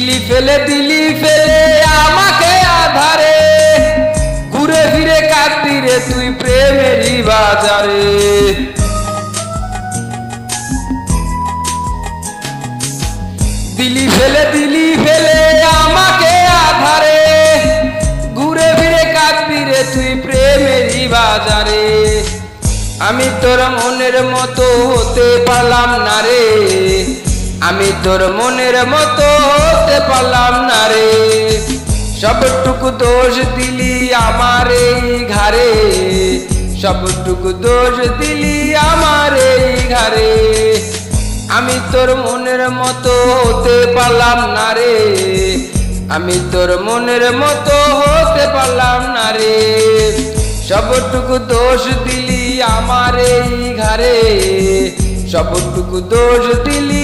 দিলি ফেলে আমাকে আধারে, ঘুরে ফিরে কাঁদবি রে তুই প্রেমেরই বাজারে। দিলি ফেলে আমাকে আধারে, ঘুরে ফিরে কাঁদবি রে তুই প্রেমেরই বাজারে। আমি তোর মনের মতো হতে পারলাম না রে, আমি তোর মনের মতো হতে পারলাম না রে। সবটুকু দোষ দিলি আমার এই ঘাড়ে, সবটুকু দোষ দিলি আমার এই ঘাড়ে। আমি তোর মনের মতো হতে পারলাম না রে, আমি তোর মনের মতো হতে পারলাম না রে। সবটুকু দোষ দিলি আমার এই ঘাড়ে, সবটুকু দোষ দিলি।